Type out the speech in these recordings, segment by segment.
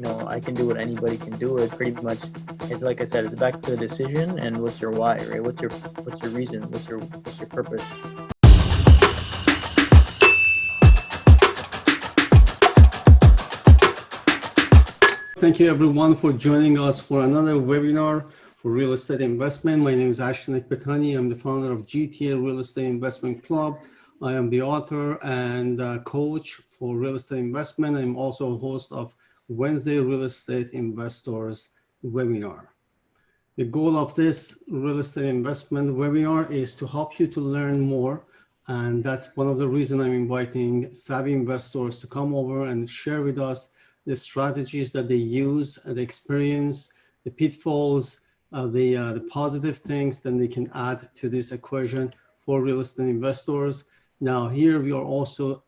I can do what anybody can do. It pretty much, it's like I said, it's back to the decision and what's your why, right? What's your reason? What's your purpose? Thank you everyone for joining us for another webinar for real estate investment. My name is Ashton Ekbatani. I'm the founder of GTA Real Estate Investment Club. I am the author and coach for real estate investment. I'm also a host of Wednesday Real Estate Investors webinar. The goal of this real estate investment webinar is to help you to learn more. And that's one of the reasons I'm inviting savvy investors to come over and share with us the strategies that they use, the experience, the pitfalls, the positive things that they can add to this equation for real estate investors. Now, here we are also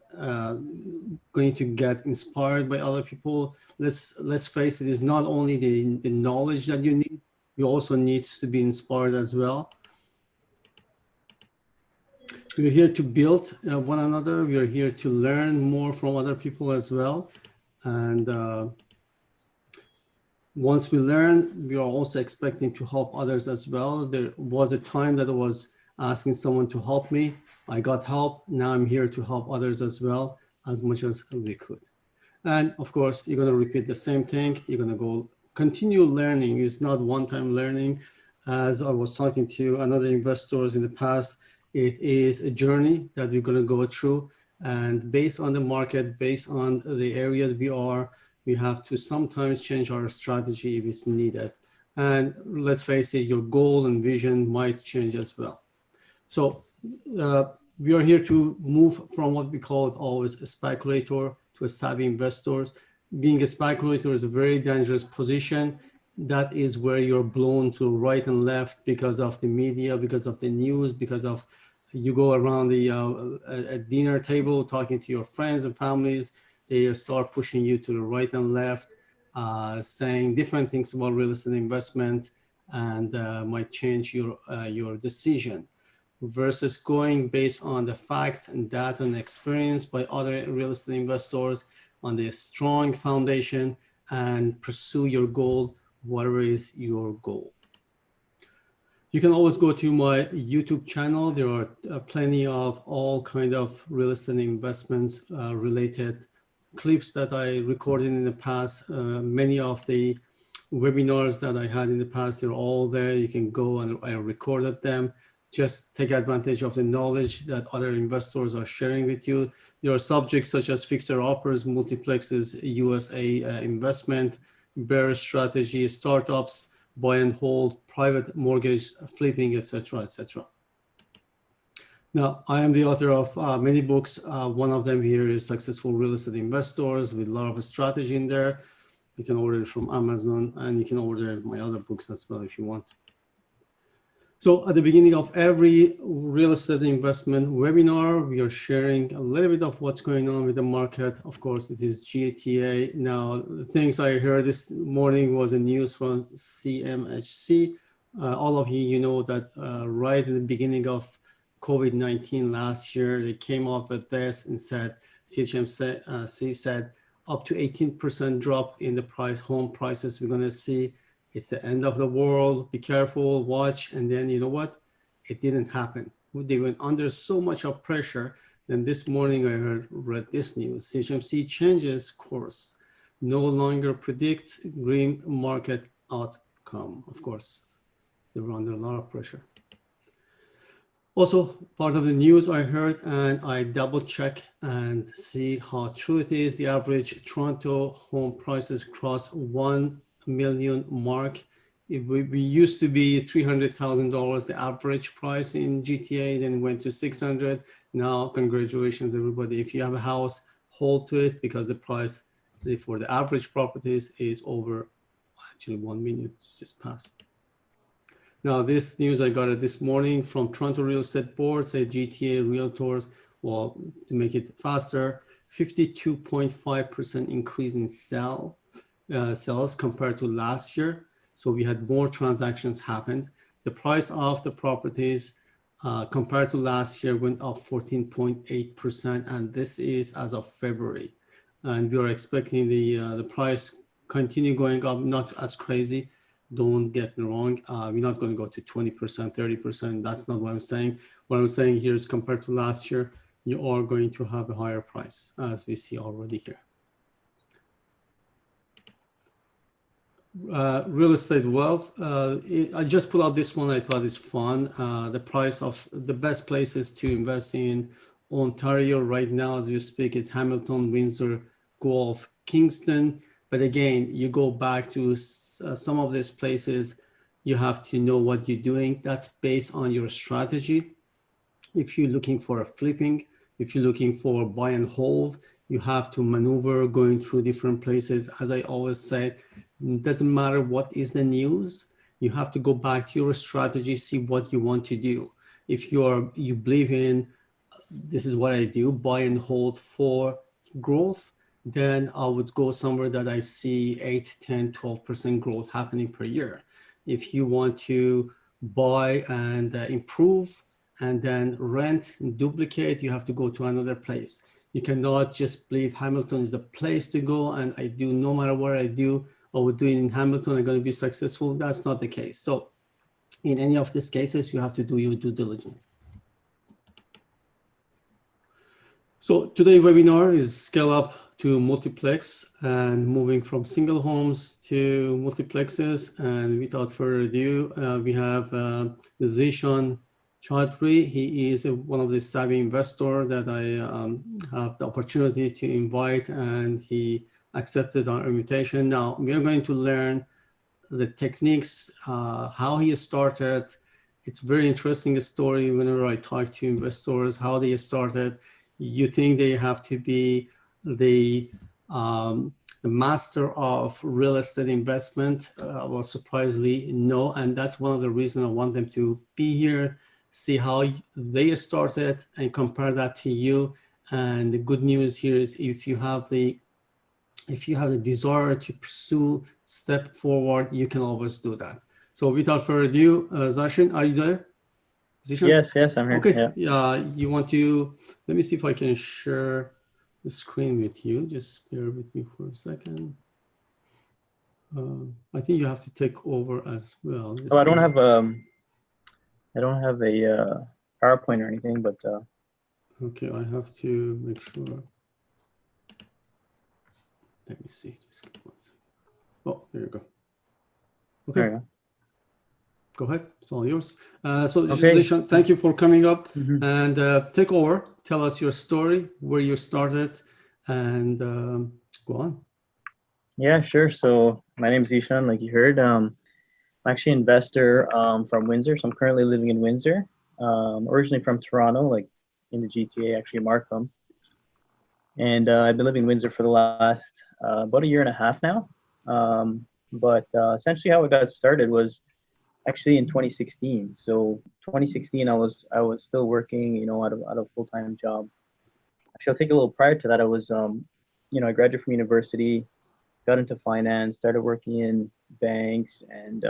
going to get inspired by other people. Let's face it, it's not only the knowledge that you need, you also need to be inspired as well. We're here to build one another. We are here to learn more from other people as well. And once we learn, we are also expecting to help others as well. There was a time that I was asking someone to help me. I got help. Now I'm here to help others as well, as much as we could. And of course, you're going to repeat the same thing. You're going to go continue learning. It's not one-time learning. As I was talking to another investors in the past, it is a journey that we're going to go through. And based on the market, based on the area that we have to sometimes change our strategy if it's needed. And let's face it, your goal and vision might change as well. So we are here to move from what we call it always a speculator to a savvy investor. Being a speculator is a very dangerous position. That is where you're blown to right and left because of the media, because of the news, because of you go around the a dinner table talking to your friends and families. They start pushing you to the right and left, saying different things about real estate investment, and might change your decision versus going based on the facts and data and experience by other real estate investors on the strong foundation and pursue your goal, whatever is your goal. You can always go to my YouTube channel. There are plenty of all kind of real estate investments related clips that I recorded in the past. Many of the webinars that I had in the past, they're all there. You can go and I recorded them. Just take advantage of the knowledge that other investors are sharing with you. There are subjects such as fixer-uppers, multiplexes, USA investment, bear strategy, startups, buy and hold, private mortgage, flipping, etc., etc. Now, I am the author of many books. One of them here is Successful Real Estate Investors with a lot of strategy in there. You can order it from Amazon, and you can order my other books as well if you want. So at the beginning of every real estate investment webinar, we are sharing a little bit of what's going on with the market. Of course, it is GTA. Now, the things I heard this morning was the news from CMHC. All of you know that right in the beginning of COVID-19 last year, they came up with this and said, CHMC said, up to 18% drop in the home prices we're going to see. It's the end of the world. Be careful, watch. And then you know what? It didn't happen. They went under so much of pressure. Then this morning I read this news. CHMC changes course. No longer predicts green market outcome. Of course, they were under a lot of pressure. Also, part of the news I heard, and I double check and see how true it is. The average Toronto home prices crossed 1 million mark. We used to be $300,000, the average price in GTA, then went to 600. Now, congratulations, everybody. If you have a house, hold to it because the price for the average properties is over, actually 1 million, it's just passed. Now, this news, I got it this morning from Toronto Real Estate Board, say GTA Realtors, well, to make it faster, 52.5% increase in sales compared to last year. So we had more transactions happen. The price of the properties compared to last year went up 14.8%, and this is as of February. And we are expecting the price continue going up, not as crazy. Don't get me wrong. We're not going to go to 20%, 30%. That's not what I'm saying. What I'm saying here is compared to last year, you are going to have a higher price, as we see already here. Real estate wealth. I just put out this one. I thought it's fun. The price of the best places to invest in Ontario right now, as we speak, is Hamilton, Windsor, Guelph, Kingston. But again, you go back to some of these places, you have to know what you're doing. That's based on your strategy. If you're looking for a flipping, if you're looking for buy and hold, you have to maneuver going through different places. As I always said, it doesn't matter what is the news. You have to go back to your strategy, see what you want to do. If you believe in, this is what I do, buy and hold for growth, then I would go somewhere that I see 8, 10, 12% growth happening per year. If you want to buy and improve and then rent and duplicate, you have to go to another place. You cannot just believe Hamilton is the place to go and I do, no matter what I do, I would do it in Hamilton, I'm going to be successful. That's not the case. So in any of these cases, you have to do your due diligence. So today's webinar is scale up to multiplex and moving from single homes to multiplexes. And without further ado, we have Zeshan Choudhry. He is one of the savvy investors that I have the opportunity to invite, and he accepted our invitation. Now we are going to learn the techniques, how he started. It's very interesting story. Whenever I talk to investors, how they started, you think they have to be the master of real estate investment. Well, surprisingly, no. And that's one of the reasons I want them to be here, see how they started and compare that to you. And the good news here is if you have the desire to pursue, step forward, you can always do that. So without further ado, Zeshan, are you there? Zeshan? Yes, I'm here. Okay, yeah. You want to, let me see if I can share the screen with you. Just bear with me for a second. I think you have to take over as well. I don't have a PowerPoint or anything, but okay, I have to make sure. Let me see, just give 1 second. Oh, there you go. Okay. there you go. Go ahead, it's all yours. So Okay. Zeshan, thank you for coming up and take over. Tell us your story, where you started, and go on. Yeah, sure. So my name is Zeshan, like you heard. I'm actually an investor from Windsor. So I'm currently living in Windsor. Originally from Toronto, like in the GTA, actually Markham. And I've been living in Windsor for the last about a year and a half now. But essentially how it got started was actually in 2016. So 2016, I was still working, you know, at a full-time job. Actually, I'll take a little prior to that. I was, you know, I graduated from university, got into finance, started working in banks, and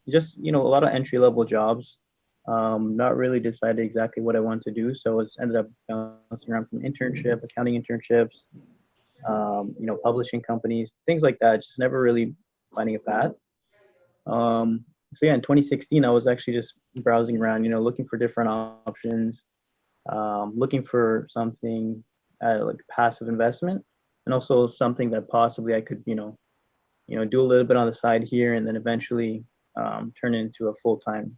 just, you know, a lot of entry-level jobs. Not really decided exactly what I wanted to do, so I ended up bouncing around from internship, accounting internships, you know, publishing companies, things like that. Just never really finding a path. So yeah, in 2016, I was actually just browsing around, you know, looking for different options, looking for something like passive investment, and also something that possibly I could, you know, do a little bit on the side here, and then eventually turn into a full-time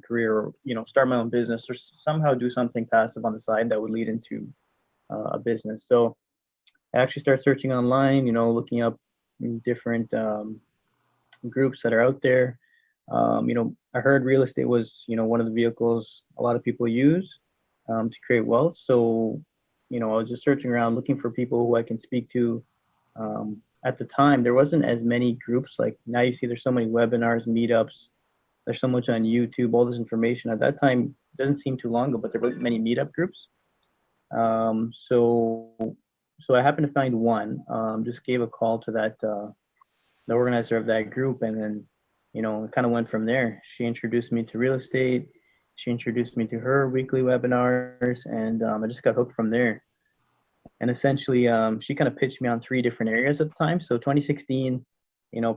career, or you know, start my own business, or somehow do something passive on the side that would lead into a business. So I actually started searching online, you know, looking up different groups that are out there. You know, I heard real estate was, you know, one of the vehicles a lot of people use to create wealth. So, you know, I was just searching around looking for people who I can speak to. At the time, there wasn't as many groups. Like now you see there's so many webinars, meetups, there's so much on YouTube, all this information. At that time, it doesn't seem too long ago, but there wasn't many meetup groups. So I happened to find one, just gave a call to that, the organizer of that group, and then, you know, it kind of went from there. She introduced me to real estate. She introduced me to her weekly webinars, and I just got hooked from there. And essentially, she kind of pitched me on three different areas at the time. So 2016,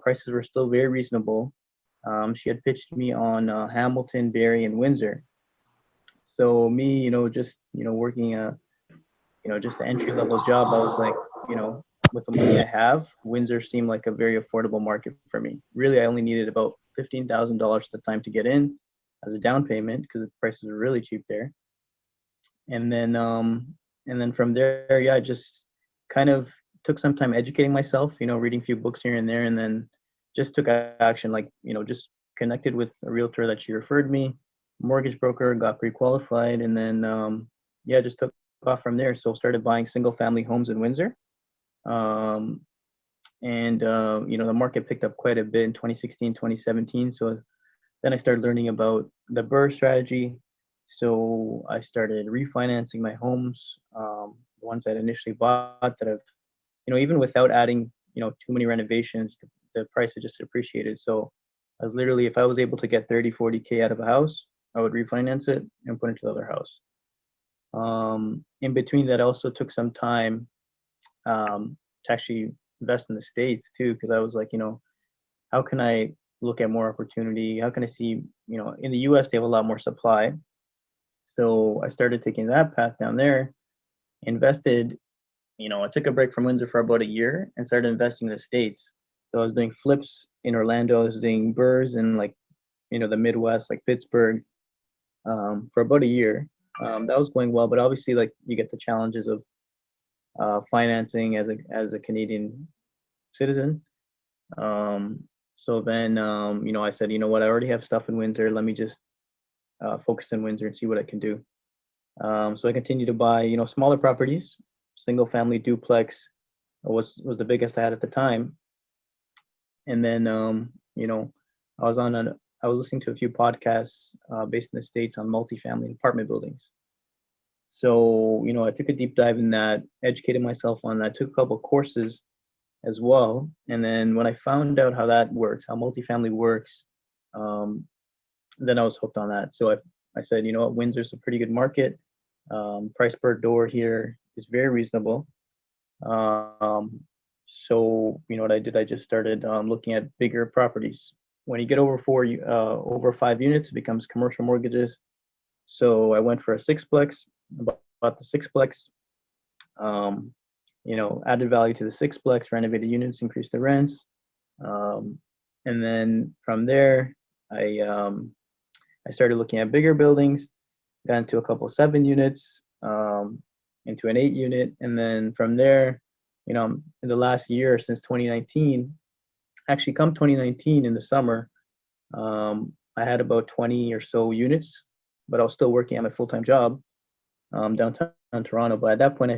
prices were still very reasonable. She had pitched me on Hamilton, Barrie, and Windsor. So me, just working just the entry level job, I was like, with the money I have, Windsor seemed like a very affordable market for me. Really, I only needed about $15,000 at the time to get in as a down payment because the prices were really cheap there. And then from there, yeah, I just kind of took some time educating myself, reading a few books here and there, and then just took action, like, just connected with a realtor that she referred me, mortgage broker, got pre-qualified, and then yeah, just took off from there. So started buying single family homes in Windsor. Um, and the market picked up quite a bit in 2016, 2017. So then I started learning about the BRRRR strategy. So I started refinancing my homes, the ones that I initially bought that have, even without adding, too many renovations, the price had just appreciated. So I was literally, if I was able to get 30, 40K out of a house, I would refinance it and put it into the other house. In between that, I also took some time to actually invest in the States too, because I was like, how can I look at more opportunity? How can I see, in the US, they have a lot more supply. So I started taking that path down there, invested, I took a break from Windsor for about a year and started investing in the States. So I was doing flips in Orlando, I was doing BRRRRs in like, the Midwest, like Pittsburgh, for about a year. That was going well, but obviously, like, you get the challenges of financing as a Canadian citizen. So then, I said, you know what, I already have stuff in Windsor. Let me just focus in Windsor and see what I can do. So I continued to buy, smaller properties, single family duplex was the biggest I had at the time. And then, I was I was listening to a few podcasts based in the States on multifamily apartment buildings. So, I took a deep dive in that, educated myself on that, took a couple of courses as well. And then when I found out how that works, how multifamily works, then I was hooked on that. So I said, you know what, Windsor's a pretty good market. Price per door here is very reasonable. So what I did, I just started looking at bigger properties. When you get over 5 units, it becomes commercial mortgages. So I went for a sixplex, bought the sixplex, added value to the sixplex, renovated units, increased the rents. And then from there, I started looking at bigger buildings, got into a couple 7 units, into an 8 unit. And then from there, in the last year since 2019, actually come 2019 in the summer, I had about 20 or so units, but I was still working at my full-time job downtown Toronto. But at that point,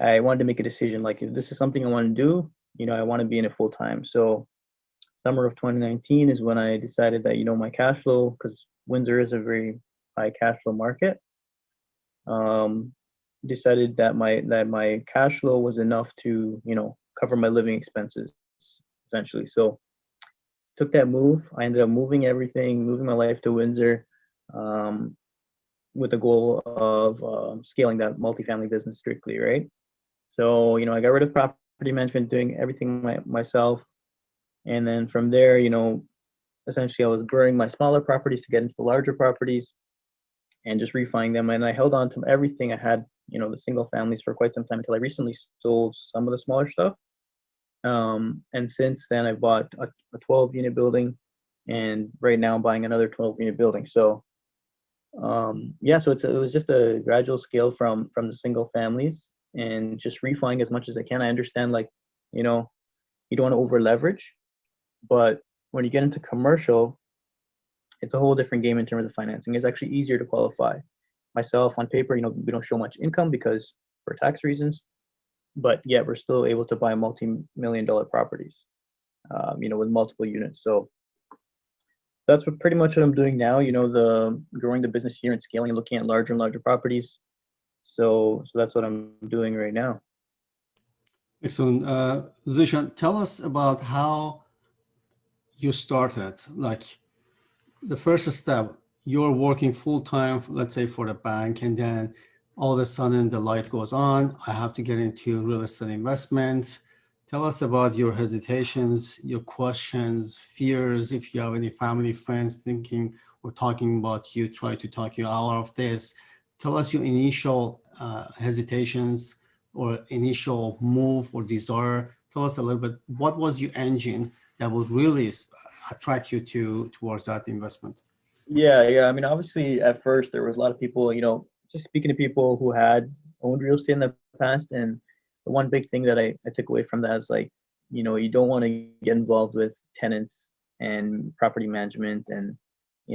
I wanted to make a decision, like, if this is something I want to do, I want to be in it full-time. So summer of 2019 is when I decided that, my cash flow, because Windsor is a very high cash flow market, decided that my cash flow was enough to, cover my living expenses essentially. So took that move. I ended up moving my life to Windsor, with the goal of scaling that multifamily business strictly, right? So, I got rid of property management, doing everything myself. And then from there, essentially I was growing my smaller properties to get into the larger properties and just refining them. And I held on to everything I had, the single families for quite some time until I recently sold some of the smaller stuff. And since then, I bought a 12-unit building, and right now I'm buying another 12-unit building. So, yeah, so it was just a gradual scale from the single families and just refining as much as I can. I understand, like, you don't want to over leverage, but when you get into commercial, it's a whole different game in terms of financing. It's actually easier to qualify. Myself, on paper, we don't show much income because for tax reasons, but yet we're still able to buy multi-million-dollar properties, with multiple units. So that's pretty much what I'm doing now. The growing the business here and scaling and looking at larger and larger properties. So that's what I'm doing right now. Excellent. Zeshan, tell us about how you started. Like, the first step, you're working full time, let's say, for the bank, and then all of a sudden the light goes on. I have to get into real estate investments. Tell us about your hesitations, your questions, fears. If you have any family, friends thinking or talking about you, try to talk you out of this. Tell us your initial hesitations or initial move or desire. Tell us a little bit, what was your engine that would really attract you towards that investment? Yeah. I mean, obviously, at first there was a lot of people, just speaking to people who had owned real estate in the past, and the one big thing that I took away from that is like, you don't want to get involved with tenants and property management and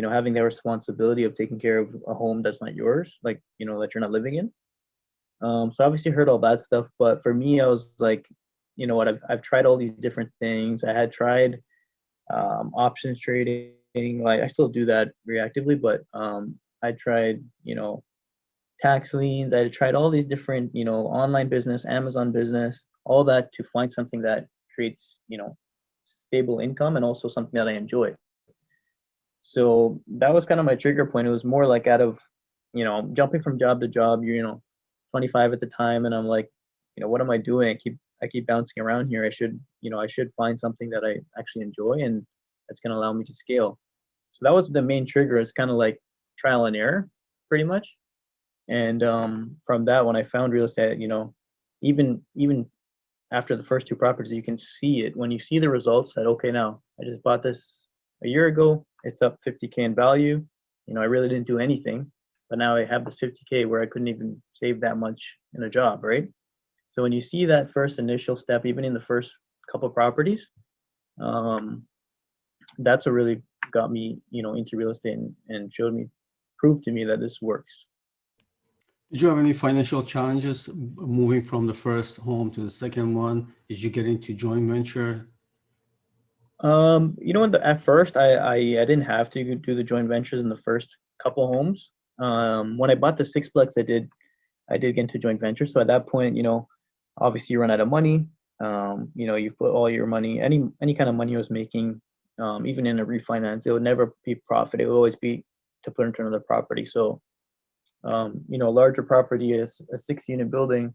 having the responsibility of taking care of a home that's not yours, like that you're not living in. So obviously heard all that stuff, but for me, I was like, you know what, I've tried all these different things. I had tried options trading. Like I still do that reactively, but I tried, tax liens. I tried all these different, online business, Amazon business, all that to find something that creates, stable income and also something that I enjoy. So that was kind of my trigger point. It was more like out of, jumping from job to job. You're, 25 at the time, and I'm like, what am I doing? I keep bouncing around here. I should find something that I actually enjoy and that's going to allow me to scale. So that was the main trigger. It's kind of like trial and error, pretty much. And from that, when I found real estate, even after the first two properties, you can see it when you see the results. That okay, now I just bought this a year ago. It's up 50K in value. I really didn't do anything, but now I have this 50K where I couldn't even save that much in a job, right? So when you see that first initial step, even in the first couple properties, um, that's what really got me, into real estate and proved to me that this works. Did you have any financial challenges moving from the first home to the second one? Did you get into joint venture? At first I didn't have to do the joint ventures in the first couple homes. When I bought the sixplex, I did get into joint venture. So at that point, obviously you run out of money. You put all your money, any kind of money I was making, even in a refinance, it would never be profit. It would always be to put into another property. So, a larger property is a 6 unit building.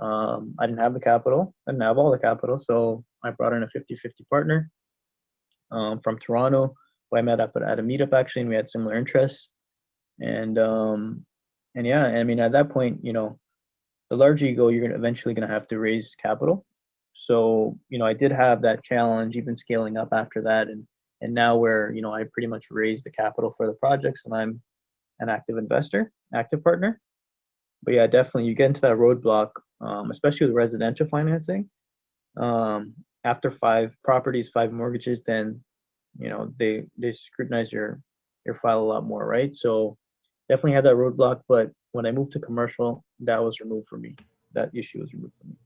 I didn't have the capital. I didn't have all the capital. So I brought in a 50-50 partner from Toronto, who I met up at a meetup actually, and we had similar interests. And yeah, I mean, at that point, the larger you go, you're eventually gonna have to raise capital. So, I did have that challenge, even scaling up after that, and now where I pretty much raised the capital for the projects, and I'm an active investor, active partner. But yeah, definitely you get into that roadblock, especially with residential financing. Um, After five properties, five mortgages, then they scrutinize your file a lot more, right? So definitely had that roadblock, but when I moved to commercial, that was removed from me. That issue was removed from me.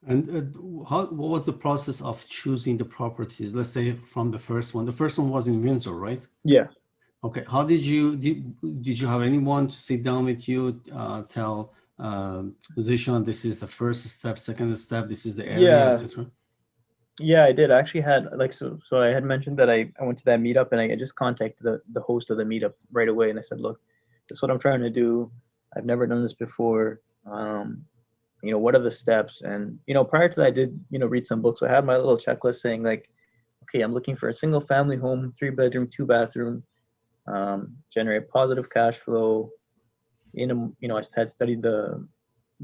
And what was the process of choosing the properties? Let's say from the first one. The first one was in Windsor, right? Yeah. Okay. How did you have anyone to sit down with you, tell Zeshan, this is the first step, second step, this is the area, Yeah. etc. Yeah, I did. I actually had like so I had mentioned that I went to that meetup and I just contacted the host of the meetup right away and I said, look, this is what I'm trying to do. I've never done this before. What are the steps? And prior to that I did, read some books. So I had my little checklist saying like, okay, I'm looking for a single family home, 3 bedroom, 2 bathroom, generate positive cash flow. I had studied the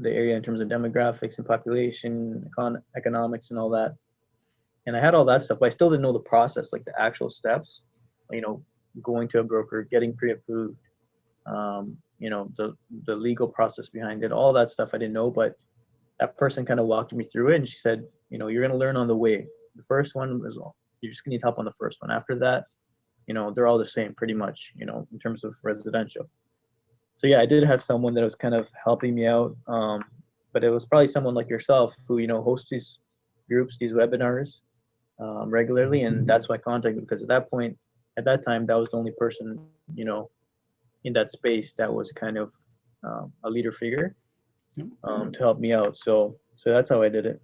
area in terms of demographics and population, economics and all that. And I had all that stuff, but I still didn't know the process, like the actual steps, you know, going to a broker, getting pre-approved, the legal process behind it, all that stuff I didn't know, but that person kind of walked me through it, and she said, you're gonna learn on the way. The first one was you're just gonna need help on the first one. After that, they're all the same pretty much, in terms of residential. So yeah, I did have someone that was kind of helping me out, but it was probably someone like yourself who hosts these groups, these webinars regularly, and that's why I contacted because at that time, that was the only person in that space that was kind of a leader figure to help me out. So that's how I did it.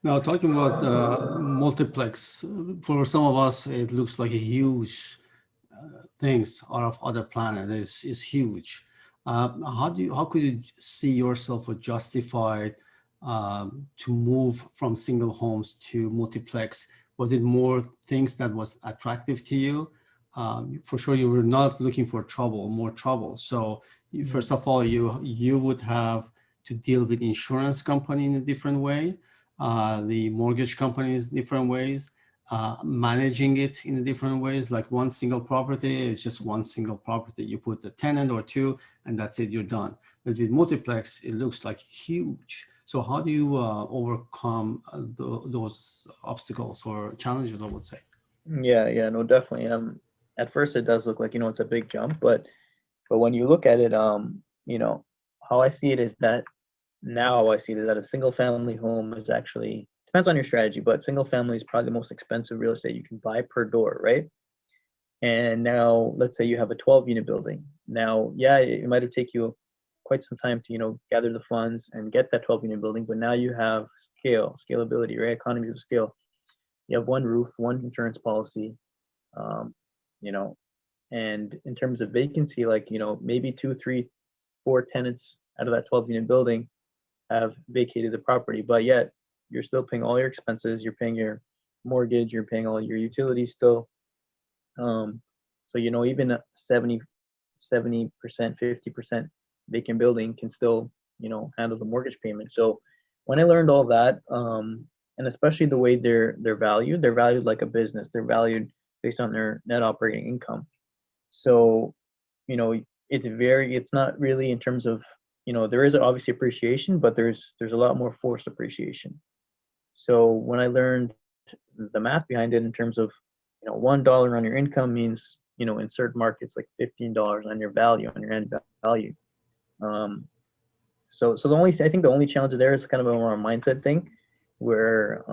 Now, talking about multiplex, for some of us, it looks like a huge things out of other planet. Is huge. How could you see yourself or justify to move from single homes to multiplex? Was it more things that was attractive to you? For sure, you were not looking for trouble, more trouble. So Mm. first of all, you would have to deal with insurance company in a different way, the mortgage companies different ways, managing it in different ways. Like one single property is just one single property. You put a tenant or two, and that's it. You're done. But with multiplex, it looks like huge. So how do you overcome those obstacles or challenges, I would say? Yeah, yeah, no, definitely. At first it does look like, it's a big jump, but when you look at it, how I see it is that now I see that a single family home is actually depends on your strategy, but single family is probably the most expensive real estate you can buy per door, right? And now let's say you have a 12 unit building. Now, yeah, it might have taken you quite some time to, gather the funds and get that 12 unit building, but now you have scalability, right? Economies of scale. You have one roof, one insurance policy, um, you know, and in terms of vacancy, like, maybe two, three, four tenants out of that 12 unit building have vacated the property, but yet you're still paying all your expenses, you're paying your mortgage, you're paying all your utilities still. Um, so, even a 70%, 50% vacant building can still, handle the mortgage payment. So when I learned all that, and especially the way they're valued like a business. They're valued based on their net operating income. So, you know, it's not really in terms of, there is obviously appreciation, but there's a lot more forced appreciation. So when I learned the math behind it in terms of, $1 on your income means, in certain markets like $15 on your value, on your end value. Um, so I think the only challenge there is kind of a more mindset thing where,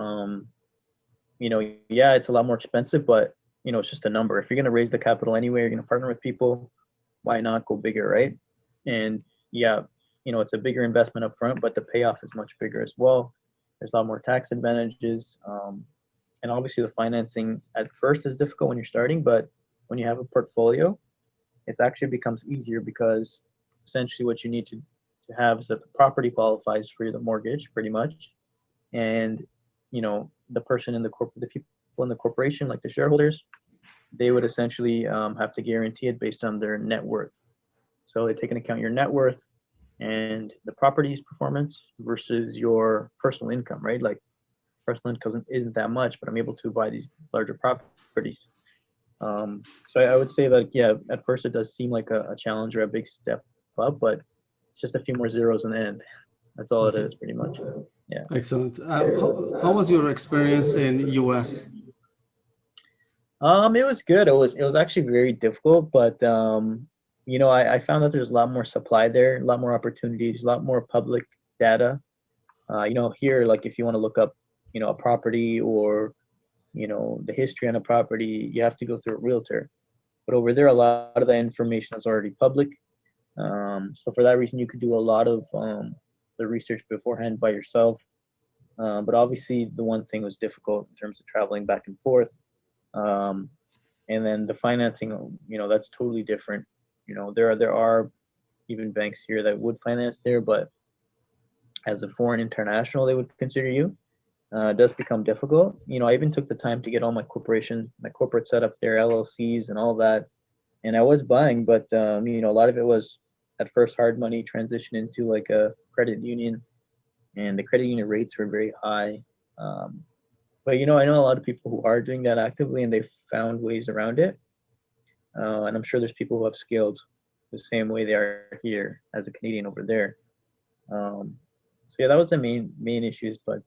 yeah, it's a lot more expensive, but it's just a number. If you're going to raise the capital anyway, you're going to partner with people, why not go bigger, right? And yeah, it's a bigger investment up front, but the payoff is much bigger as well. There's a lot more tax advantages. And obviously the financing at first is difficult when you're starting, but when you have a portfolio, it actually becomes easier because essentially what you need to have is that the property qualifies for the mortgage pretty much. And, the person in the people in the corporation, like the shareholders, they would essentially have to guarantee it based on their net worth. So they take into account your net worth and the property's performance versus your personal income, right? Like personal income isn't that much, but I'm able to buy these larger properties. So I would say that, yeah, at first it does seem like a challenge or a big step up, but it's just a few more zeros in the end. That's all I it see. is, pretty much. Yeah. Excellent. How was your experience in US? It was good. It was actually very difficult, but I found that there's a lot more supply there, a lot more opportunities, a lot more public data. Here, like if you want to look up, a property or the history on a property, you have to go through a realtor. But over there, a lot of that information is already public. So for that reason, you could do a lot of the research beforehand by yourself. But obviously, the one thing was difficult in terms of traveling back and forth. Um, and then the financing, that's totally different. There are even banks here that would finance there, but as a foreign international, they would consider you. It does become difficult. I even took the time to get all my corporate setup there, LLCs and all that. And I was buying, but a lot of it was at first hard money transition into like a credit union, and the credit union rates were very high. Um, but I know a lot of people who are doing that actively, and they've found ways around it. And I'm sure there's people who have scaled the same way they are here as a Canadian over there. Um, so yeah, that was the main issues. But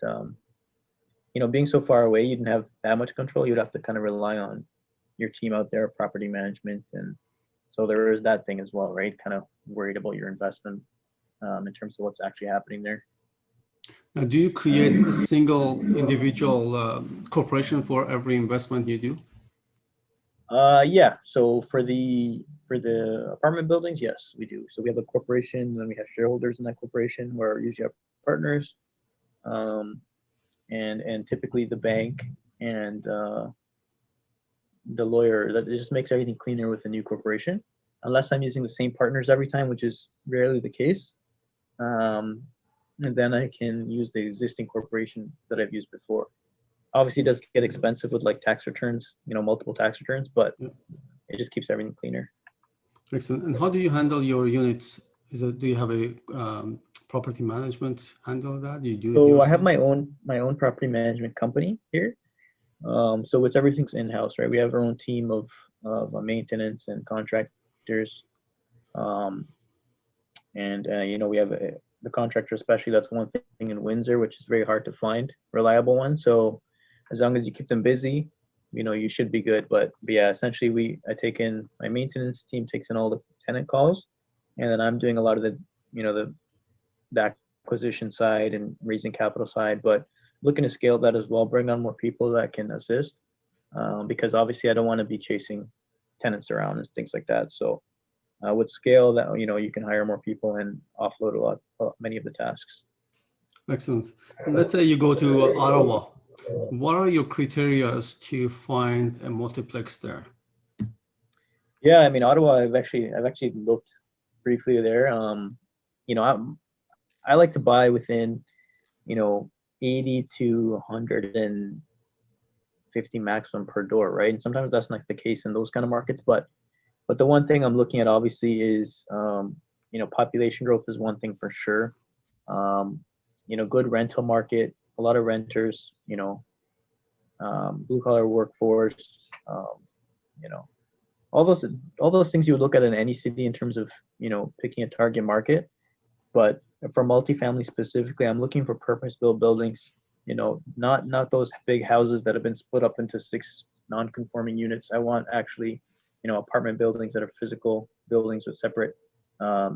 being so far away, you didn't have that much control. You'd have to kind of rely on your team out there, property management, and so there is that thing as well, right? Kind of worried about your investment in terms of what's actually happening there. Now, do you create a single individual corporation for every investment you do? Yeah. So for the apartment buildings, yes, we do. So we have a corporation, then we have shareholders in that corporation, where usually our partners, um, and typically the bank and the lawyer. That it just makes everything cleaner with the new corporation. unless I'm using the same partners every time, which is rarely the case. Um, and then I can use the existing corporation that I've used before. Obviously, it does get expensive with like tax returns, multiple tax returns, but Yeah. it just keeps everything cleaner. Excellent. And how do you handle your units? Do you have a property management handle that? Do you do it So I have yourself? my own property management company here. So it's everything's in house, right? We have our own team of maintenance and contractors. Um, and we have the contractor, especially, that's one thing in Windsor, which is very hard to find reliable ones. So as long as you keep them busy, you should be good. But yeah, essentially, I take in my maintenance team takes in all the tenant calls, and then I'm doing a lot of the acquisition side and raising capital side, but looking to scale that as well, bring on more people that can assist, because obviously I don't want to be chasing tenants around and things like that. So with scale, that you can hire more people and offload many of the tasks. Excellent. Let's say you go to Ottawa. What are your criteria to find a multiplex there? Yeah, I mean Ottawa. I've actually looked briefly there. I like to buy within 80 to 150 maximum per door, right? And sometimes that's not the case in those kind of markets, but the one thing I'm looking at obviously is population growth is one thing for sure. Good rental market, a lot of renters, blue collar workforce, you know, all those things you would look at in any city in terms of picking a target market. But for multifamily specifically, I'm looking for purpose-built buildings. Not those big houses that have been split up into six non-conforming units. I want actually, apartment buildings that are physical buildings with separate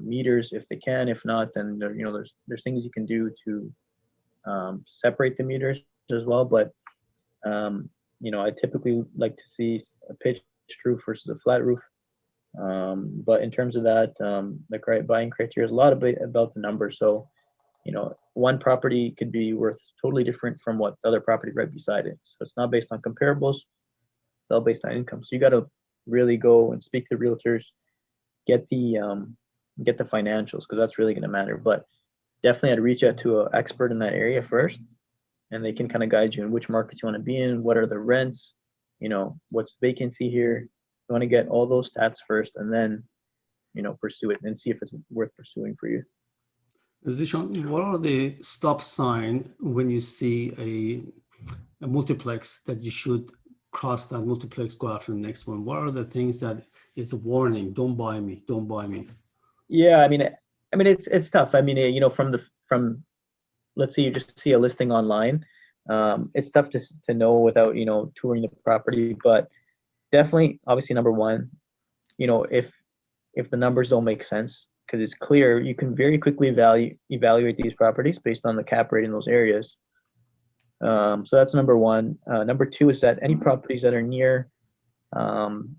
meters if they can. If not, then there's things you can do to separate the meters as well. But I typically like to see a pitched roof versus a flat roof. But in terms of that, the buying criteria is a lot about the numbers. So, one property could be worth totally different from what the other property right beside it. So it's not based on comparables, it's all based on income. So you got to really go and speak to realtors, get the financials, because that's really going to matter. But definitely, I'd reach out to an expert in that area first, and they can kind of guide you in which markets you want to be in, what are the rents, what's vacancy here. You want to get all those stats first, and then pursue it and see if it's worth pursuing for you. Zeshan, what are the stop sign when you see a multiplex that you should cross that multiplex, go after the next one? What are the things that is a warning? Don't buy me. Don't buy me. Yeah, I mean it's tough. I mean, from let's say you just see a listing online, it's tough to know without touring the property. But definitely, obviously, number one, if the numbers don't make sense, because it's clear, you can very quickly evaluate these properties based on the cap rate in those areas. So that's number one. Number two is that any properties that are near, um,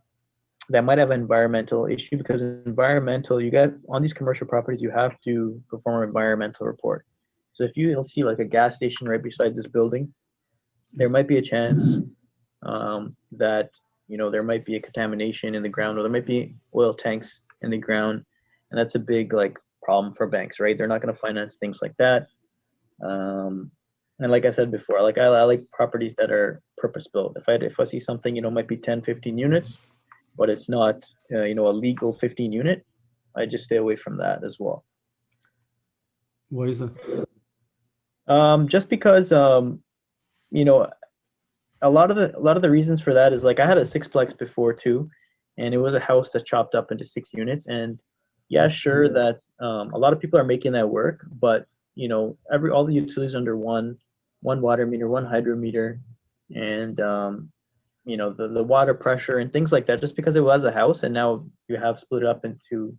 that might have an environmental issue, because environmental, you get on these commercial properties, you have to perform an environmental report. So if you'll see like a gas station right beside this building, there might be a chance that there might be a contamination in the ground, or there might be oil tanks in the ground, and that's a big like problem for banks, right? They're not going to finance things like that. And like I said before, I like properties that are purpose built. If I see something might be 10, 15 units, but it's not a legal 15 unit, I just stay away from that as well. What is that? Just because you know a lot of the reasons for that is, like, I had a sixplex before too, and it was a house that's chopped up into 6 units. And yeah, sure, that a lot of people are making that work, but every all the utilities under one water meter, one hydrometer, and the water pressure and things like that. Just because it was a house and now you have split it up into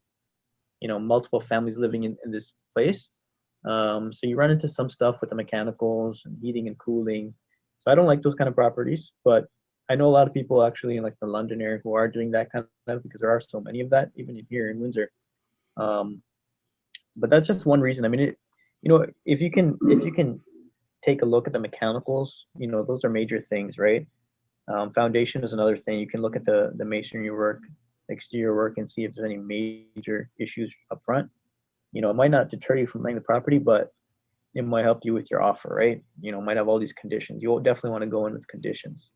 multiple families living in this place. So you run into some stuff with the mechanicals and heating and cooling. So I don't like those kind of properties, but I know a lot of people actually in like the London area who are doing that kind of, because there are so many of that even here in Windsor. Um, but that's just one reason. I mean, if you can take a look at the mechanicals, those are major things, right? Foundation is another thing. You can look at the masonry work. exterior work and see if there's any major issues up front. It might not deter you from buying the property, but it might help you with your offer, right? Might have all these conditions. You'll definitely want to go in with conditions.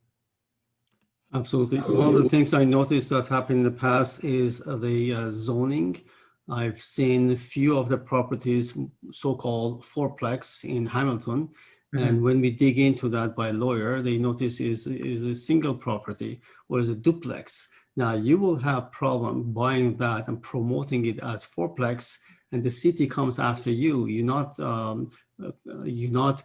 Absolutely. One of the things I noticed that happened in the past is the zoning. I've seen a few of the properties, so-called fourplex in Hamilton. And when we dig into that by a lawyer, they notice is a single property or is a duplex. Now you will have problem buying that and promoting it as fourplex, and the city comes after you. You're not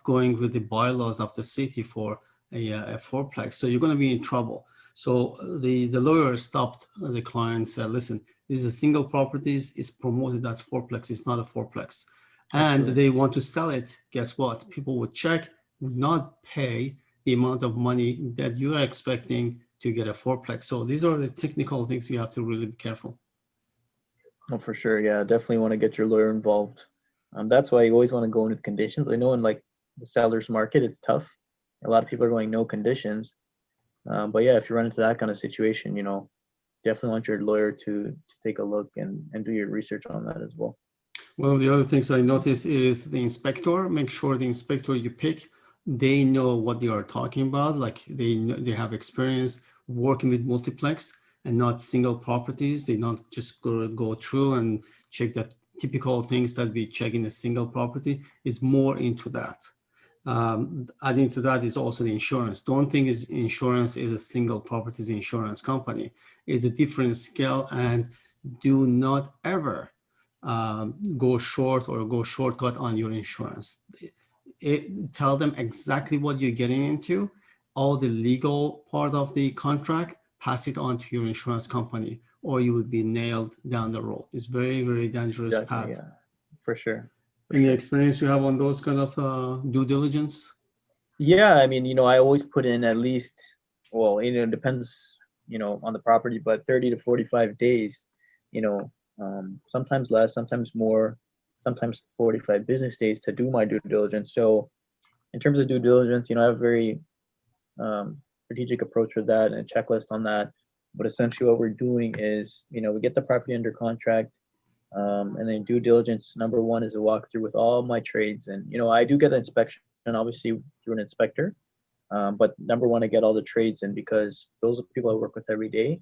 going with the bylaws of the city for a fourplex, so you're going to be in trouble. So the lawyer stopped the client, said, listen, this is a single properties, it's promoted as fourplex, it's not a fourplex. And Absolutely. they want to sell it. Guess what? People would check, would not pay the amount of money that you are expecting to get a fourplex. So these are the technical things you have to really be careful. Oh, for sure. Yeah, definitely want to get your lawyer involved. That's why you always want to go in with conditions. I know in like the seller's market, it's tough. A lot of people are going no conditions. But yeah, if you run into that kind of situation, definitely want your lawyer to take a look and do your research on that as well. One of the other things I notice is the inspector. Make sure the inspector you pick, they know what they are talking about. Like they have experience working with multiplex and not single properties. They not just go through and check that typical things that we check in a single property. Is more into that. Adding to that is also the insurance. Don't think is insurance is a single properties insurance company. It's a different scale, and do not ever go short or go shortcut on your insurance. Tell them exactly what you're getting into, all the legal part of the contract, pass it on to your insurance company, or you will be nailed down the road. It's very, very dangerous Exactly. path. Yeah, for sure. For Any sure. experience you have on those kind of due diligence? Yeah, I mean, I always put in at least, well, it depends, on the property, but 30 to 45 days, you know, sometimes less, sometimes more, sometimes 45 business days to do my due diligence. So in terms of due diligence, I have a very strategic approach with that and a checklist on that. But essentially what we're doing is, we get the property under contract, and then due diligence, number one is a walkthrough with all my trades. And, I do get an inspection, obviously through an inspector. But number one, I get all the trades in because those are people I work with every day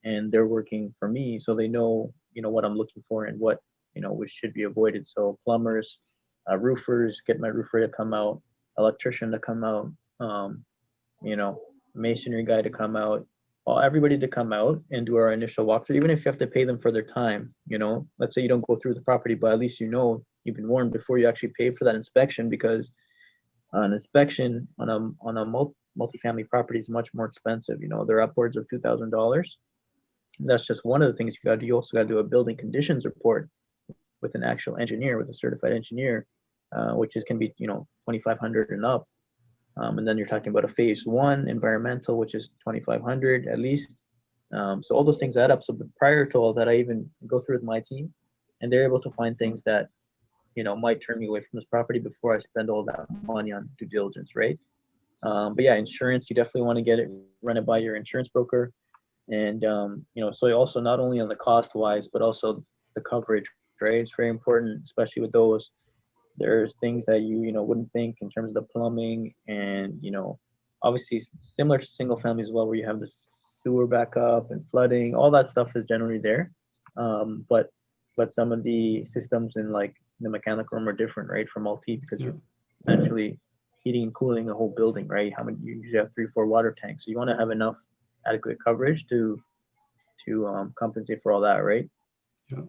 and they're working for me. So they know, what I'm looking for and what, which should be avoided. So plumbers, roofers, get my roofer to come out, electrician to come out, you know, masonry guy to come out, everybody to come out and do our initial walkthrough, even if you have to pay them for their time. Let's say you don't go through the property, but at least you've been warned before you actually pay for that inspection, because an inspection on a multifamily property is much more expensive. They're upwards of $2,000. That's just one of the things you got to do. You also got to do a building conditions report with an actual engineer, with a certified engineer, which can be 2,500 and up. And then you're talking about a phase one environmental, which is 2,500 at least. So all those things add up. So prior to all that, I even go through with my team, and they're able to find things that might turn me away from this property before I spend all that money on due diligence, right? But yeah, insurance, you definitely want to run it by your insurance broker. And, so also not only on the cost wise, but also the coverage, right? It's very important, especially with those. There's things that you wouldn't think in terms of the plumbing and, obviously similar to single family as well, where you have the sewer backup and flooding, all that stuff is generally there. But some of the systems in like the mechanical room are different, right, from multi, because Yeah. you're essentially heating and cooling a whole building, right? How many you usually have 3, 4 water tanks, so you want to have enough adequate coverage to compensate for all that, right? Yeah.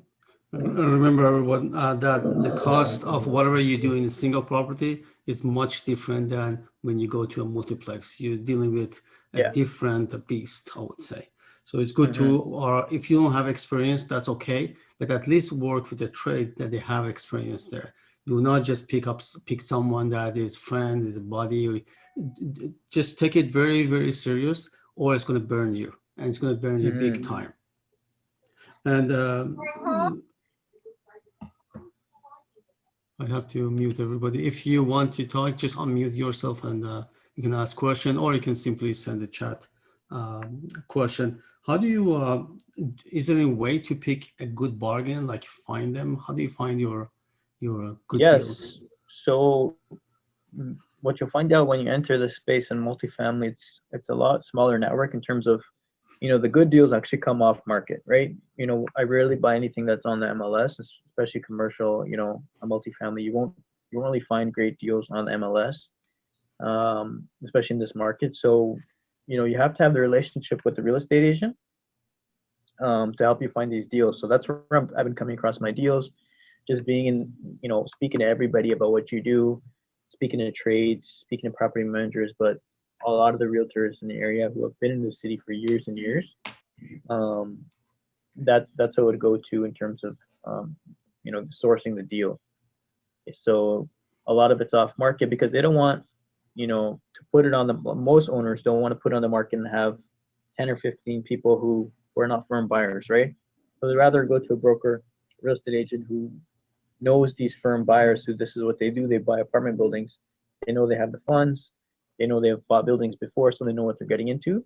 Remember everyone that the cost of whatever you do in a single property is much different than when you go to a multiplex. You're dealing with a Yeah. different beast, I would say. So it's good Hmm. to, or if you don't have experience, that's okay, but at least work with a trade that they have experience there. Do not just pick someone that is friend, is a buddy. Just take it very, very serious, or it's going to burn you, and it's going to burn you big Hmm. time. And I have to mute everybody. If you want to talk, just unmute yourself and you can ask question, or you can simply send a chat question. How do you, is there a way to pick a good bargain, like find them? How do you find your good deals? Yes. So what you'll find out when you enter the space in multifamily, it's a lot smaller network in terms of, the good deals actually come off market, right? I rarely buy anything that's on the MLS, especially commercial, a multifamily. You won't really find great deals on the MLS, especially in this market. So, you have to have the relationship with the real estate agent to help you find these deals. So that's where I've been coming across my deals, just being in, speaking to everybody about what you do, speaking to trades, speaking to property managers, but a lot of the realtors in the area who have been in the city for years and years. Um, that's how it would go to in terms of sourcing the deal. So a lot of it's off market because they don't want to put it on the most owners don't want to put it on the market and have 10 or 15 people who are not firm buyers, right? So they'd rather go to a broker, real estate agent who knows these firm buyers who this is what they do. They buy apartment buildings. They know they have the funds. They know they've bought buildings before, so they know what they're getting into.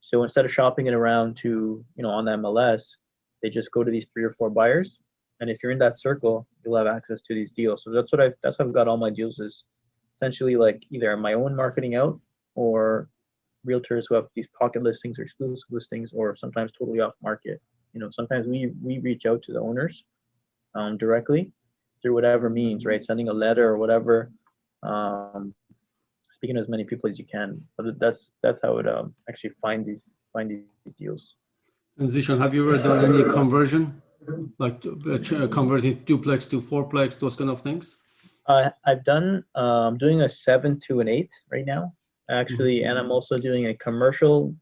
So instead of shopping it around to, on the MLS, they just go to these 3 or 4 buyers. And if you're in that circle, you'll have access to these deals. So that's how I've got all my deals is essentially like either my own marketing out or realtors who have these pocket listings or exclusive listings or sometimes totally off market. Sometimes we reach out to the owners directly through whatever means, right? Sending a letter or whatever, um, speaking to as many people as you can. But that's how it actually find these deals. And Zishan, have you ever done any conversion, like converting duplex to fourplex, those kind of things? I've done doing a 7 to an 8 right now, Mhm. actually, and I'm also doing a commercial.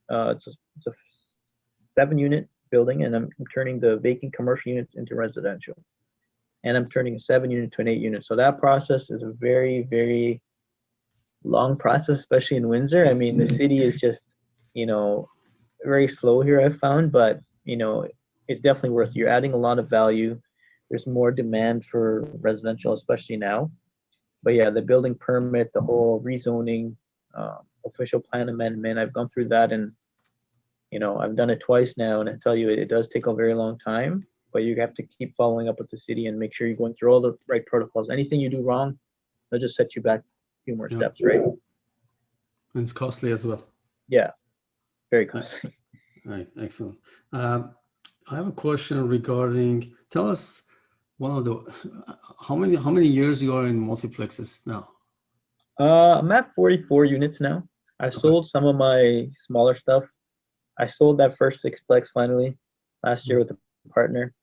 It's a 7 unit building, and I'm turning the vacant commercial units into residential, and I'm turning a 7 unit to an 8 unit. So that process is a very, very long process, especially in Windsor. I mean, Yes. the city is just, you know, very slow here, I've found, but, it's definitely worth it. You're adding a lot of value. There's more demand for residential, especially now. But yeah, the building permit, the whole rezoning, official plan amendment, I've gone through that and, I've done it twice now. And I tell you, it does take a very long time, but you have to keep following up with the city and make sure you're going through all the right protocols. Anything you do wrong, they'll just set you back a few more Yeah, steps, right? and it's costly as well. Yeah, very Right, costly. right, excellent. I have a question regarding. Tell us one of the how many years you are in multiplexes now? I'm at 44 units now. I Okay. sold some of my smaller stuff. I sold that first sixplex finally last year Mm. with a partner.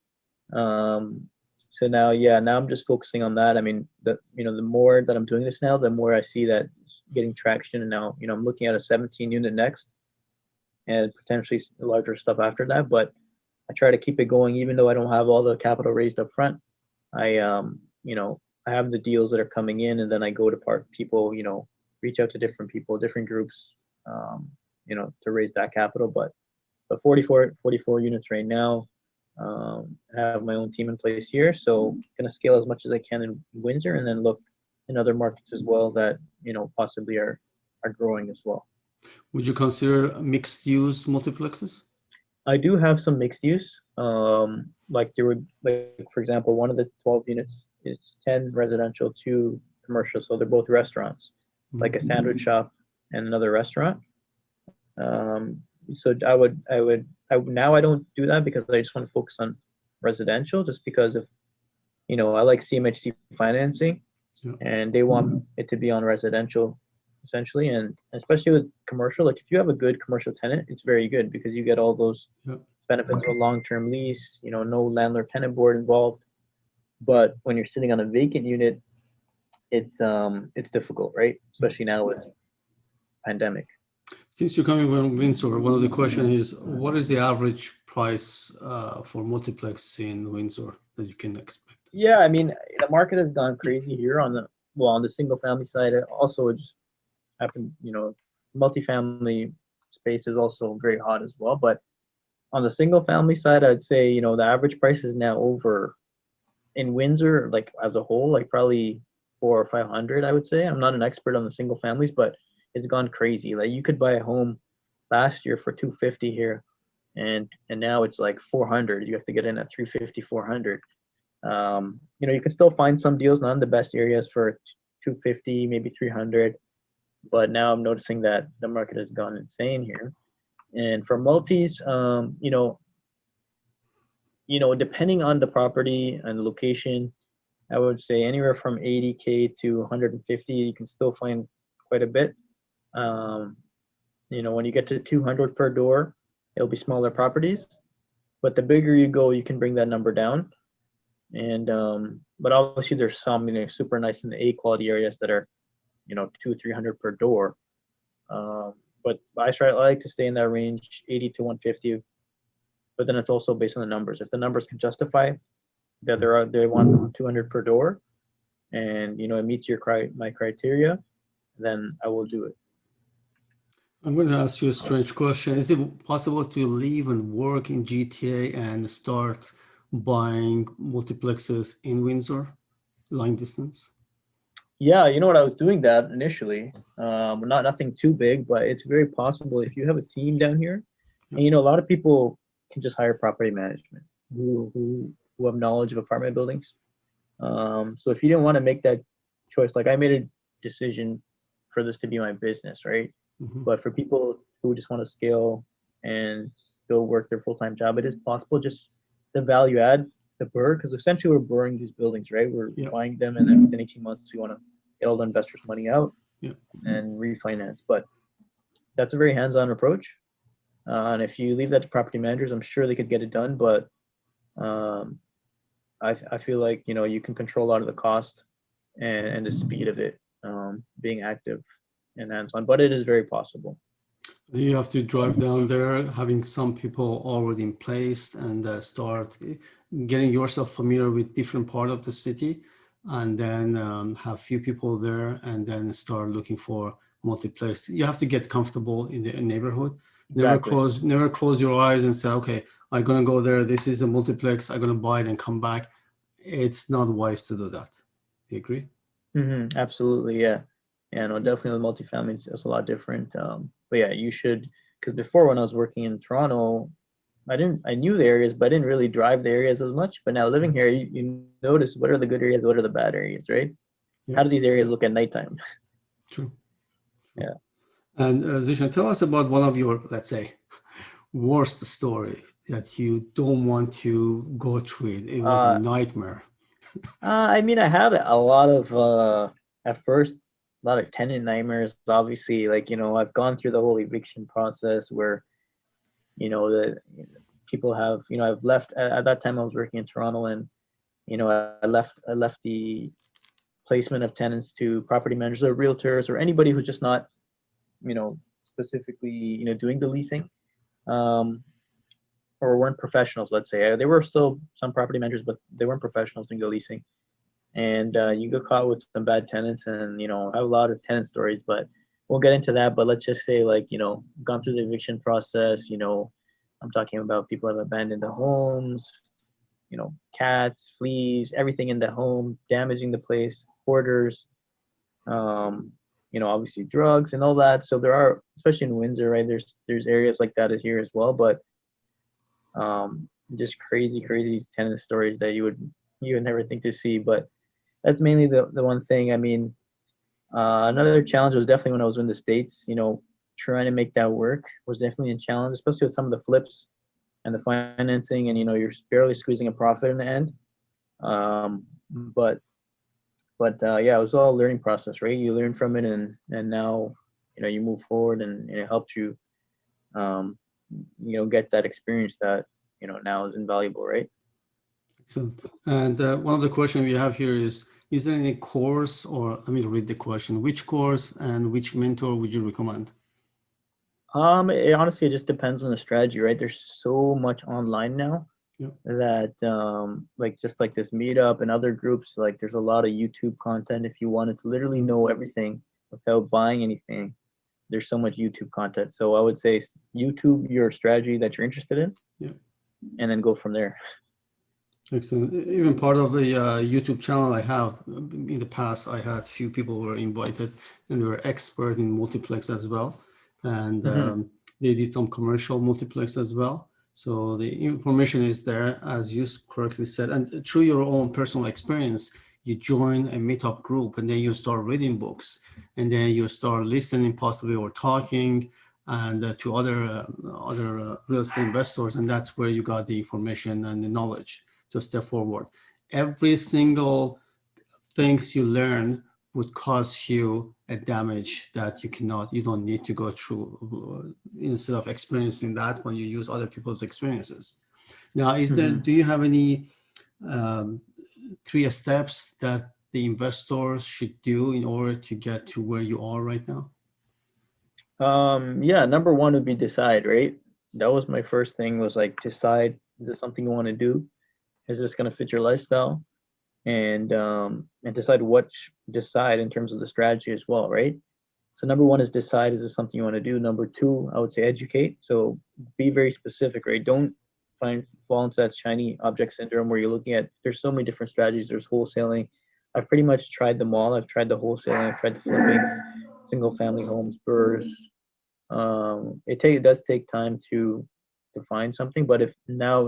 Um, so now, yeah, now I'm just focusing on that. I mean, the more that I'm doing this now, the more I see that it's getting traction. And now, I'm looking at a 17 unit next and potentially larger stuff after that. But I try to keep it going, even though I don't have all the capital raised up front. I have the deals that are coming in, and then I go to people, reach out to different people, different groups, to raise that capital. But 44 units right now. I have my own team in place here, so gonna scale as much as I can in Windsor, and then look in other markets as well that possibly are growing as well. Would you consider mixed use multiplexes? I do have some mixed use. Like there would, like for example, one of the 12 units is 10 residential, 2 commercial, so they're both restaurants, like a Mhm. sandwich shop and another restaurant. So now I don't do that because I just want to focus on residential, just because of I like CMHC financing, Yeah, and they want it to be on residential essentially, and especially with commercial. Like if you have a good commercial tenant, it's very good because you get all those yeah. benefits of a long-term lease, no landlord tenant board involved. But when you're sitting on a vacant unit, it's difficult, right? Especially now with pandemic. Since you're coming from Windsor, one of the question is, what is the average price for multiplex in Windsor that you can expect? Yeah, I mean the market has gone crazy here on the single family side. Also, it just happened, multifamily space is also very hot as well. But on the single family side, I'd say the average price is now over in Windsor, like as a whole, like probably 400 or 500. I would say I'm not an expert on the single families, but it's gone crazy. Like you could buy a home last year for 250 here, and now it's like 400. You have to get in at 350, 400. You can still find some deals, not in the best areas for 250, maybe 300. But now I'm noticing that the market has gone insane here. And for multis, depending on the property and the location, I would say anywhere from 80K to 150, you can still find quite a bit. Um, when you get to 200 per door, it'll be smaller properties. But the bigger you go, you can bring that number down. And but obviously there's some super nice in the A quality areas that are 200-300 per door. But I like to stay in that range, 80 to 150. But then it's also based on the numbers. If the numbers can justify that they want 200 per door, and it meets my criteria, then I will do it. I'm going to ask you a strange question. Is it possible to live and work in GTA and start buying multiplexes in Windsor, long distance? Yeah, you know what, I was doing that initially. Not nothing too big, but it's very possible if you have a team down here, and a lot of people can just hire property management who have knowledge of apartment buildings. So if you didn't want to make that choice, like I made a decision for this to be my business, right? But for people who just want to scale and still work their full-time job, it is possible. Just the value add, the BRRRR, because essentially we're borrowing these buildings, right? We're buying them, and then within 18 months we want to get all the investors' money out and refinance. But that's a very hands-on approach. And if you leave that to property managers, I'm sure they could get it done. But I feel like you can control a lot of the cost and the speed of it, being active and hands-on. But it is very possible. You have to drive down there, having some people already in place, and start getting yourself familiar with different part of the city, and then have few people there, and then start looking for multiplex. You have to get comfortable in the neighborhood. Exactly. Never close your eyes and say, okay, I'm gonna go there. This is a multiplex. I'm gonna buy it and come back. It's not wise to do that. You agree? Absolutely, yeah. Yeah, no, definitely with multifamily, it's a lot different. But yeah, you should, because before when I was working in Toronto, I knew the areas, but I didn't really drive the areas as much. But now living here, you notice what are the good areas, what are the bad areas, right? Yeah. How do these areas look at nighttime? True. Yeah. And Zeshan, tell us about one of your, let's say, worst story that you don't want to go through it. It was a nightmare. I mean, I had a lot of at first, a lot of tenant nightmares. Obviously, like I've gone through the whole eviction process where the people have I've left at that time. I was working in Toronto, and I left the placement of tenants to property managers or realtors or anybody who's just not specifically doing the leasing, um, or weren't professionals. Let's say they were still some property managers, but they weren't professionals doing the leasing. And you get caught with some bad tenants, and I have a lot of tenant stories, but we'll get into that. But let's just say, like, gone through the eviction process. I'm talking about people have abandoned the homes, cats, fleas, everything in the home, damaging the place, hoarders, obviously drugs and all that. So there are, especially in Windsor, right? There's areas like that here as well, but just crazy tenant stories that you would never think to see. But that's mainly the one thing. I mean, another challenge was definitely when I was in the States, trying to make that work was definitely a challenge, especially with some of the flips and the financing, and you're barely squeezing a profit in the end. But yeah, it was all a learning process, right? You learn from it, and now you move forward, and it helped you get that experience that now is invaluable, right? Excellent. And one of the questions we have here is there any course, or let me read the question, which course and which mentor would you recommend? Honestly, it just depends on the strategy, right? There's so much online now that like just like this meetup and other groups, like there's a lot of YouTube content. If you wanted to literally know everything without buying anything, there's so much YouTube content. So I would say YouTube your strategy that you're interested in, and then go from there. Excellent. Even part of the YouTube channel I have, in the past, I had few people who were invited, and they were expert in multiplex as well. And They did some commercial multiplex as well. So the information is there, as you correctly said, and through your own personal experience, you join a meetup group, and then you start reading books, and then you start listening, possibly, or talking, and to other real estate investors, and that's where you got the information and the knowledge to step forward. Every single things you learn would cause you a damage that you don't need to go through, instead of experiencing that when you use other people's experiences. Now, Hmm. do you have any um, 3 steps that the investors should do in order to get to where you are right now? Yeah, number one would be decide, right? That was my first thing was like decide, is this something you want to do? Is this going to fit your lifestyle? And decide decide in terms of the strategy as well, right? So number one is decide, is this something you want to do? Number two, I would say educate. So be very specific, right? Don't fall into that shiny object syndrome where you're looking at there's so many different strategies. There's wholesaling. I've pretty much tried them all. I've tried the wholesaling, I've tried the flipping, single family homes, burrs. It does take time to find something, but if now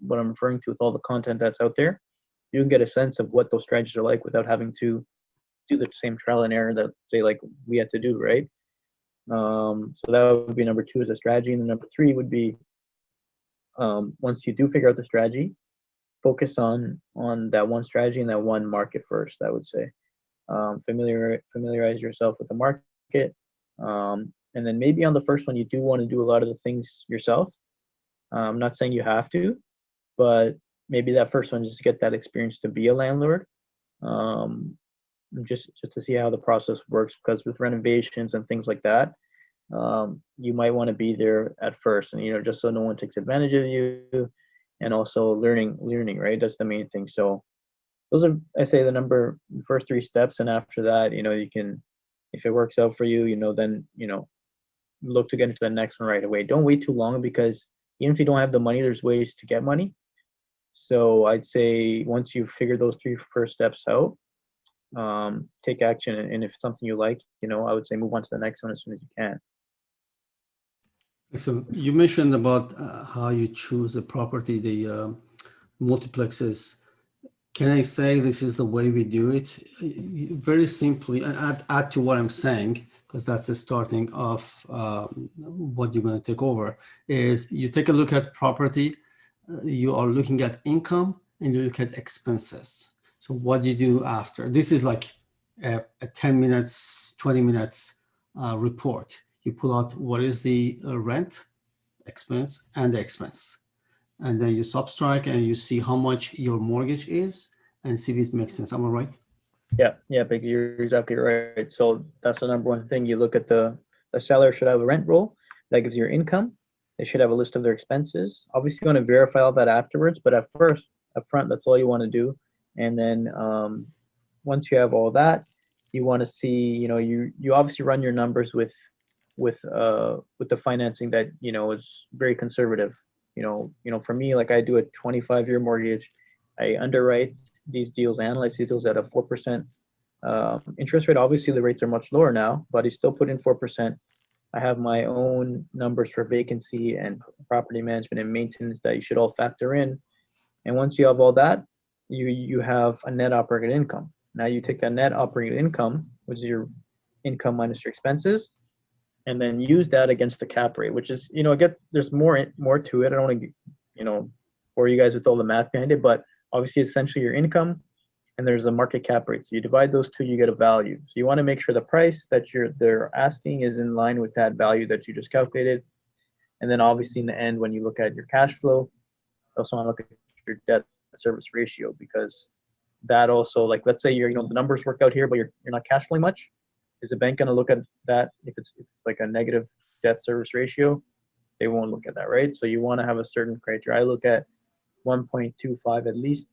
what I'm referring to with all the content that's out there, you can get a sense of what those strategies are like without having to do the same trial and error that say like we had to do, right? So that would be number two as a strategy, and then number three would be once you do figure out the strategy, focus on that one strategy and that one market first. I would say familiarize yourself with the market, and then maybe on the first one you do want to do a lot of the things yourself. I'm not saying you have to, but maybe that first one just to get that experience to be a landlord. Um, just to see how the process works because with renovations and things like that, you might want to be there at first, and just so no one takes advantage of you, and also learning, right? That's the main thing. So those are, I say, the first three steps, and after that, you can, if it works out for you, then look to get into the next one right away. Don't wait too long because even if you don't have the money, there's ways to get money. So I'd say once you figure those three first steps out, take action, and if it's something you like, I would say move on to the next one as soon as you can. So you mentioned about how you choose the property, the multiplexes. Can I say this is the way we do it? Very simply, add to what I'm saying, because that's the starting of what you're going to take over, is you take a look at property, you are looking at income, and you look at expenses. So what you do after, this is like a 10 minutes, 20 minutes report. You pull out what is the rent expense and the expense, and then you subtract and you see how much your mortgage is and see if it makes sense. Am I right? Yeah, but you're exactly right. So that's the number one thing. You look at the seller should have a rent roll that gives your income. They should have a list of their expenses. Obviously, you want to verify all that afterwards, but at first, up front, that's all you want to do. And then once you have all that, you want to see, you obviously run your numbers with the financing that is very conservative. For me, like I do a 25-year mortgage. I underwrite these deals, analyze these deals at a 4% interest rate. Obviously, the rates are much lower now, but I still put in 4%. I have my own numbers for vacancy and property management and maintenance that you should all factor in. And once you have all that, you have a net operating income. Now you take that net operating income, which is your income minus your expenses, and then use that against the cap rate, which is, there's more to it. I don't want to, bore you guys with all the math behind it, but obviously, essentially, your income and there's a market cap rate. So you divide those two, you get a value. So you want to make sure the price that they're asking is in line with that value that you just calculated. And then obviously in the end, when you look at your cash flow, you also want to look at your debt service ratio because that also, like, let's say the numbers work out here, but you're not cash flowing much. Is the bank going to look at that if it's like a negative debt service ratio? They won't look at that, right? So you want to have a certain criteria. I look at 1.25 at least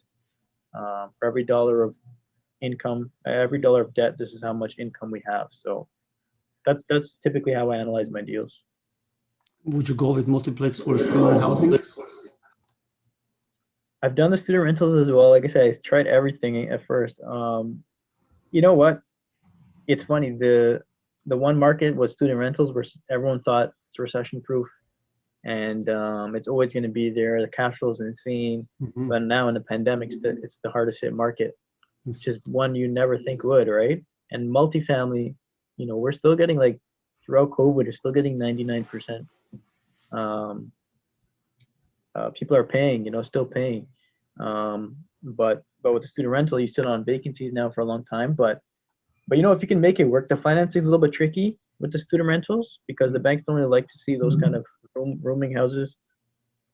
for every dollar of income, every dollar of debt. This is how much income we have. So that's typically how I analyze my deals. Would you go with multiplex for student housing? I've done the student rentals as well. Like I said, I tried everything at first. You know what? It's funny. the one market was student rentals, where everyone thought it's recession proof, and it's always going to be there. The cash flow is insane, Mhm. but now in the pandemic, it's the hardest hit market, which Yes. is one you never think would, right? And multifamily, we're still getting like throughout COVID, we're still getting 99%. Um, People are paying, still paying. But with the student rental, you sit on vacancies now for a long time. But if you can make it work, the financing is a little bit tricky with the student rentals because the banks don't really like to see those kind of rooming houses.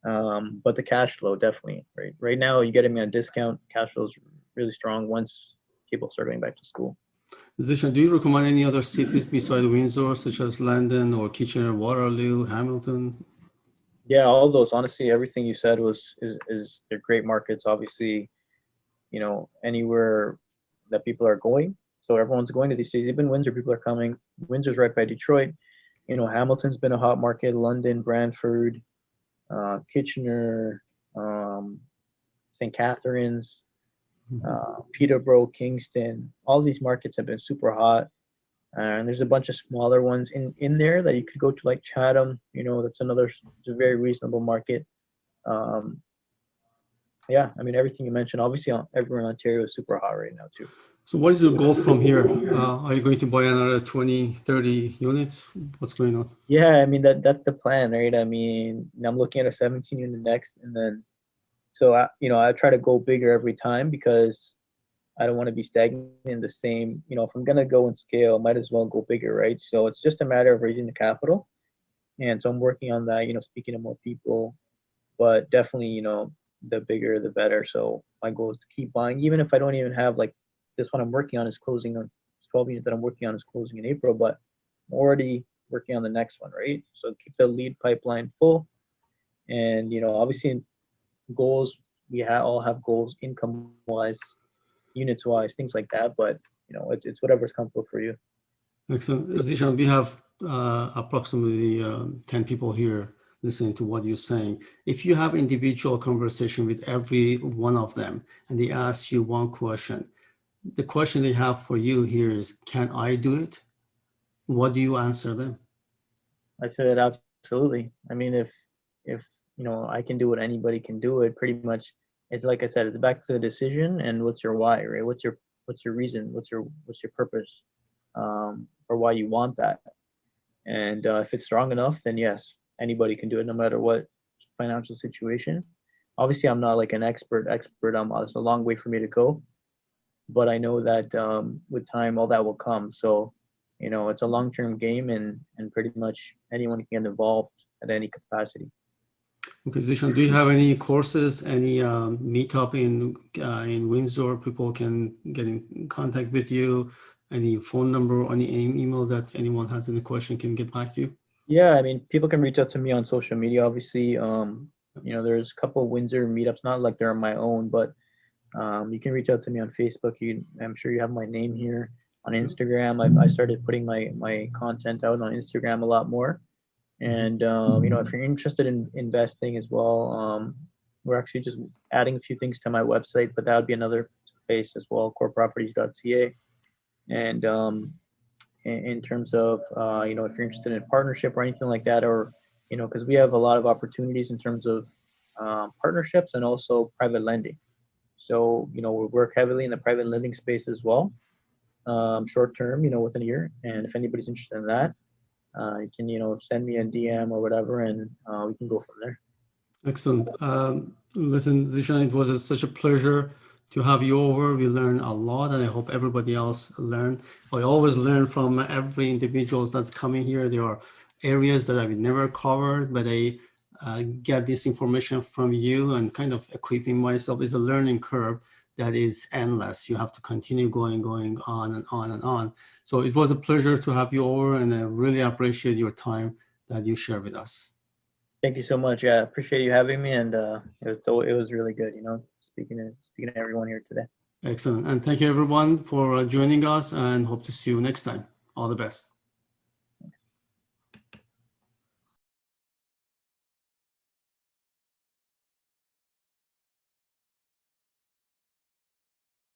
But the cash flow definitely, right? Right now, you get them at a discount. Cash flow is really strong once people start going back to school. Zeshan, do you recommend any other cities besides Windsor, such as London or Kitchener, Waterloo, Hamilton? Yeah, all those. Honestly, everything you said is they're great markets. Obviously, anywhere that people are going. So everyone's going to these cities. Even Windsor, people are coming. Windsor's right by Detroit. Hamilton's been a hot market. London, Brantford, Kitchener, St. Catharines, Peterborough, Kingston. All these markets have been super hot. And there's a bunch of smaller ones in there that you could go to, like Chatham. That's another. It's a very reasonable market. Um, yeah, I mean everything you mentioned. Obviously, everywhere in Ontario is super hot right now too. So what is your goal from here? Are you going to buy another 20, 30 units? What's going on? Yeah, I mean that's the plan, right? I mean, I'm looking at a 17 unit next, and then so I try to go bigger every time because I don't want to be stagnant in the same. If I'm gonna go and scale, I might as well go bigger, right? So it's just a matter of raising the capital, and so I'm working on that. Speaking to more people, but definitely, the bigger the better. So my goal is to keep buying, even if I don't even have like this one I'm working on is closing on 12 units that I'm working on is closing in April, but I'm already working on the next one, right? So keep the lead pipeline full, and obviously goals all have goals, income wise, units wise, things like that. But it's whatever's comfortable for you. Excellent. Zishan, we have approximately 10 people here listening to what you're saying. If you have individual conversation with every one of them and they ask you one question, the question they have for you here is, can I do it? What do you answer them? I said absolutely. I mean, if I can do it, anybody can do it. Pretty much, it's like I said, it's back to the decision and what's your why, right? What's your reason? What's your purpose, for why you want that? And if it's strong enough, then yes, anybody can do it, no matter what financial situation. Obviously, I'm not like an expert. It's a long way for me to go, but I know that with time, all that will come. So, it's a long-term game, and pretty much anyone can get involved at any capacity. Okay, Zishan, do you have any courses, any meetup in Windsor? People can get in contact with you. Any phone number or any email that anyone has any question can get back to you? Yeah, I mean, people can reach out to me on social media. Obviously, there's a couple of Windsor meetups, not like they're on my own, but you can reach out to me on Facebook. I'm sure you have my name here on Yeah. Instagram. I started putting my content out on Instagram a lot more. Mhm. And if you're interested in investing as well, we're actually just adding a few things to my website, but that would be another space as well, coreproperties.ca. And in terms of if you're interested in partnership or anything like that, or because we have a lot of opportunities in terms of partnerships and also private lending. So we work heavily in the private lending space as well, short term, within a year. And if anybody's interested in that, you can send me a DM or whatever, and we can go from there. Excellent. Listen, Zishan, it was such a pleasure to have you over. We learned a lot, and I hope everybody else learned. I always learn from every individual that's coming here. There are areas that I've never covered, but I get this information from you, and kind of equipping myself is a learning curve that is endless. You have to continue going on and on and on. So it was a pleasure to have you over, and I really appreciate your time that you share with us. Thank you so much. Yeah, I appreciate you having me, and it was really good, speaking to everyone here today. Excellent. And thank you everyone for joining us and hope to see you next time. All the best.